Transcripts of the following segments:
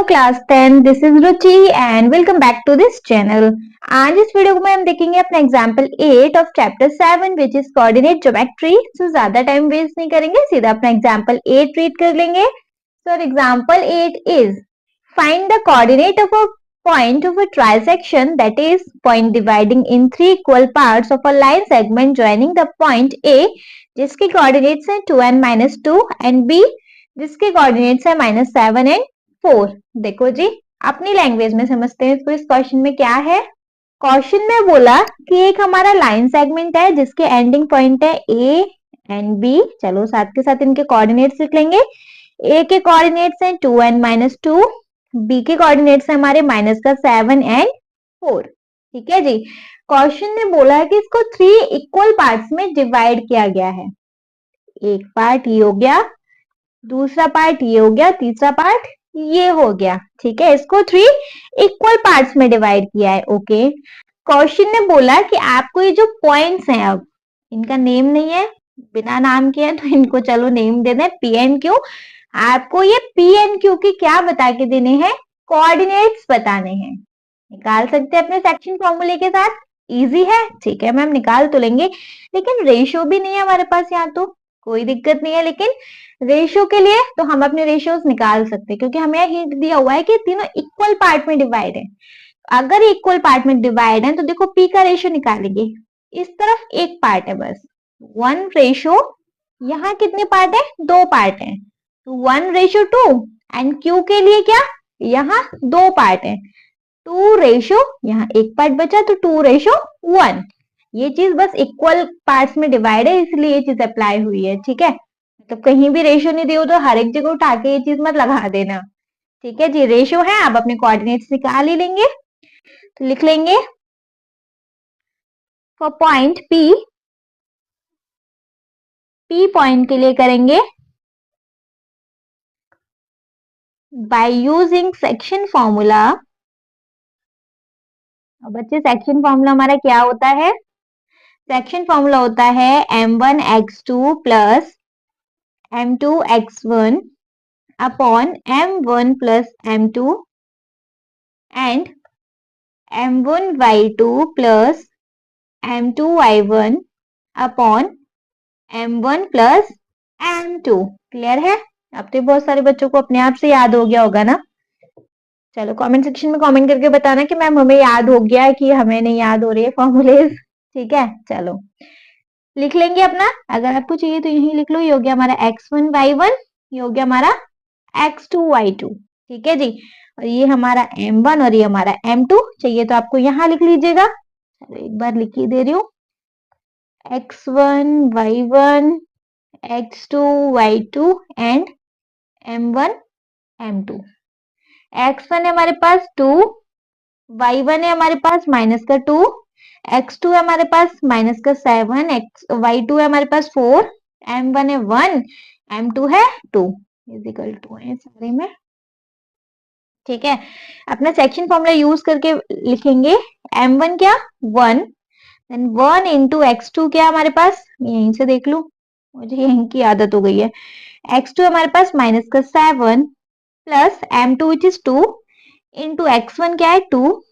Class 10, this is Ruchi and welcome back to this channel. आज इस video में हम देखेंगे अपना example 8 of chapter 7 which is coordinate geometry. So ज्यादा टाइम वेस्ट नहीं करेंगे, सीधा अपना एग्जांपल 8 रीड कर लेंगे। So example 8 is find the coordinate of a point of a trisection, that is point dividing in three equal parts of a line segment joining the point A जिसके coordinates हैं 2n minus 2 and B जिसके coordinates है -7 and 4। देखो जी, अपनी language में समझते हैं इसको। इस क्वेश्चन में क्या है, क्वेश्चन में बोला कि एक हमारा लाइन सेगमेंट है जिसके एंडिंग पॉइंट है A एंड B। चलो साथ के साथ इनके कोऑर्डिनेट्स लिख लेंगे। A के कोऑर्डिनेट्स हैं 2n minus 2, B के कोऑर्डिनेट्स है हमारे -7 एंड 4। ठीक है जी। क्वेश्चन ने बोला है कि इसको 3 इक्वल पार्ट्स में डिवाइड किया गया है। एक पार्ट ये हो गया, दूसरा पार्ट ये हो गया, तीसरा पार्ट ये हो गया। ठीक है, इसको 3 इक्वल पार्ट्स में डिवाइड किया है। ओके, क्वेश्चन ने बोला कि आपको ये जो पॉइंट्स हैं, अब इनका नेम नहीं है, बिना नाम के हैं तो इनको चलो नेम दे दें पी एंड क्यू। आपको ये पी एंड क्यू की क्या बता के देने हैं, कोऑर्डिनेट्स बताने हैं। निकाल सकते हैं अपने सेक्शन फॉर्मूले के साथ, इजी है। ठीक है मैम, निकाल तो लेंगे, लेकिन रेशियो भी नहीं है हमारे पास यहाँ, तो कोई दिक्कत नहीं है। लेकिन रेशियो के लिए तो हम अपने रेशियोज निकाल सकते हैं, क्योंकि हमें हिंट दिया हुआ है कि तीनों इक्वल पार्ट में डिवाइड है। अगर इक्वल पार्ट में डिवाइड है तो देखो पी का रेशियो निकालेंगे, इस तरफ एक पार्ट है बस 1 रेशियो, यहाँ कितने पार्ट है, 2 पार्ट है, तो 1:2। एंड क्यू के लिए क्या, यहाँ 2 पार्ट है, 2 रेशियो, यहाँ एक पार्ट बचा तो 2:1। ये चीज बस इक्वल पार्ट्स में डिवाइड है, इसलिए ये चीज अप्लाई हुई है। ठीक है, मतलब कहीं भी रेशियो नहीं दियो तो हर एक जगह उठा के ये चीज मत लगा देना। ठीक है जी, रेशियो है। अब अपने कोऑर्डिनेट्स निकाल ही लेंगे, तो लिख लेंगे फॉर पॉइंट पी पॉइंट के लिए करेंगे बाय यूजिंग सेक्शन फॉर्मूला। बच्चे सेक्शन फॉर्मूला हमारा क्या होता है, सेक्शन फॉर्मूला होता है m1x2 plus m2x1 upon m1 plus m2 and m1y2 plus m2y1 upon m1 plus m2। Clear है? अब तो बहुत सारे बच्चों को अपने आप से याद हो गया होगा ना। चलो कमेंट सेक्शन में कमेंट करके बताना कि मैम हमें याद हो गया है कि हमें नहीं याद हो रही है फॉर्मूलेज। ठीक है, चलो लिख लेंगे अपना। अगर आपको चाहिए तो यही लिख लो, ये हो गया हमारा x1 y1, ये हो गया हमारा x2 y2। ठीक है जी, और ये हमारा m1 और ये हमारा m2। चाहिए तो आपको यहाँ लिख लीजिएगा। चलो एक बार लिख ही दे रही हूँ, x1 y1 x2 y2 and m1 m2। x1 है हमारे पास 2, y1 है हमारे पास -2, x2 है हमारे पास -7, y2 है हमारे पास 4, m1 है 1, m2 है 2 इजिकल 2 है सारे में। ठीक है, अपना सेक्शन फॉर्मूला यूज करके लिखेंगे m1 क्या 1, देन 1 इंटू x2 क्या हमारे पास, यहीं से देख लू, मुझे यहीं की आदत हो गई है। x2 हमारे पास -7 plus m2 which is 2 into x1 क्या है 2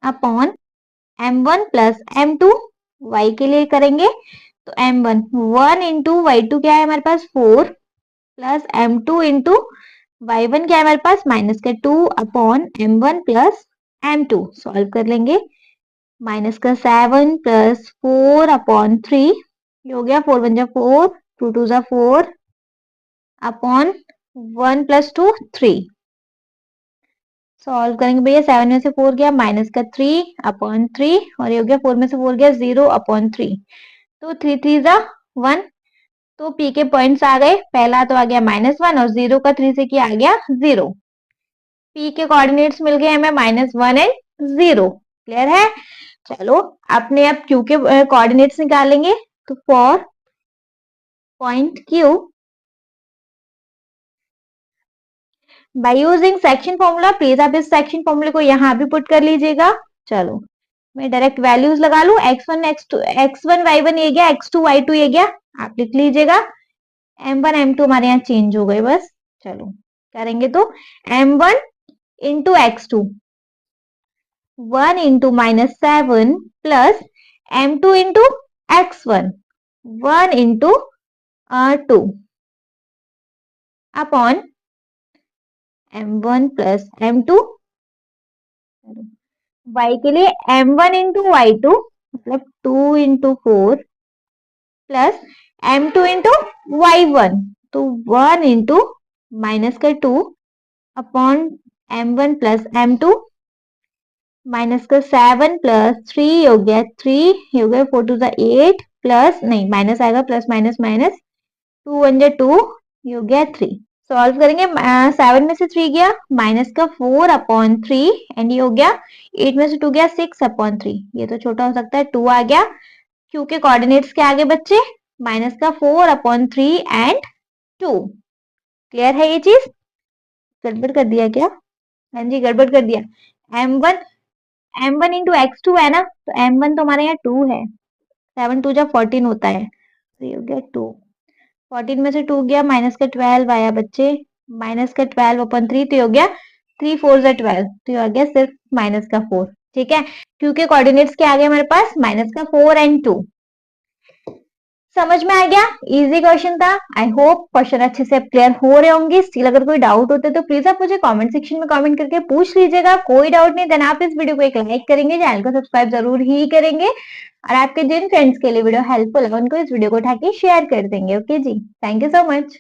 upon m1 plus m2। y के लिए करेंगे तो m1 1 इंटू y2 क्या है हमारे पास 4 प्लस m2 इंटू y1 क्या है हमारे पास -2 upon m1 plus m2। Solve कर लेंगे, -7 प्लस 4 अपॉन 3, ये हो गया 4 1 जा 4, 2 2 जा 4 अपॉन 1 प्लस 2 3। सॉल्व करेंगे भैया, 7 में से 4 गया -3 अपॉन 3, और ये हो गया 4 में से 4 गया 0 अपॉन 3, तो 3 3 जा 1। तो पी के पॉइंट्स आ गए, पहला तो आ गया -1 और 0 का 3 से किया आ गया 0। पी के कोऑर्डिनेट्स मिल गए हमें -1 एंड 0। क्लियर है? चलो अपने आप क्यू के कोऑर्डिनेट्स निकालेंगे। तो for point Q by using section formula, please आप इस सेक्शन फॉर्मूले को यहाँ भी पुट कर लीजिएगा। चलो मैं डायरेक्ट वैल्यूज लगा लू, x1 x2 x1 y1 ये गया, x2 y2 ये गया, आप लिख लीजिएगा। m1 m2 हमारे यहाँ चेंज हो गए बस। चलो करेंगे तो m1 into x2, 1 into minus 7 plus m2 into x1, 1 into 2 upon m1 plus m2, y के लिए m1 into y2 मतलब 2 into 4 plus m2 into y1 तो 1 into माइनस का 2 upon m1 plus m2 minus का 7 प्लस 3 हो गया 3 हो गया 4 टू 8 प्लस नहीं माइनस आएगा प्लस माइनस माइनस 2 1 जा 2 हो गया 3। सॉल्व करेंगे 7 में से 3 गया माइनस का 4 अपॉन 3 एंड ये हो गया 8 में से 2 गया 6 अपॉन 3 ये तो छोटा हो सकता है 2 आ गया क्योंकि कोऑर्डिनेट्स के आगे बच्चे माइनस का 4 अपॉन 3 एंड 2। क्लियर है ये चीज? गड़बड़ कर दिया क्या? हाँ जी गड़बड़ कर दिया। m1 इंटू x2 है ना तो m1 तो हमारे यहाँ 2 है 7 2 जा 14 होता है तो ये हो गया 2 14 में से 2 गया माइनस का 12 आया बच्चे माइनस का 12 अपन 3 तो हो गया 3 4 जा 12 तो ये आ गया सिर्फ माइनस का 4। ठीक है क्योंकि कोऑर्डिनेट्स के आगे हमारे पास माइनस का 4 एंड 2। समझ में आ गया? इजी क्वेश्चन था। आई होप क्वेश्चन अच्छे से क्लियर हो रहे होंगे। स्टिल अगर कोई डाउट होते तो प्लीज आप मुझे कमेंट सेक्शन में कमेंट करके पूछ लीजिएगा। कोई डाउट नहीं देन आप इस वीडियो को एक लाइक करेंगे, चैनल को सब्सक्राइब जरूर ही करेंगे और आपके जिन फ्रेंड्स के लिए वीडियो हेल्पफुल है उनको इस वीडियो को उठा के शेयर कर देंगे। ओके जी, थैंक यू सो मच।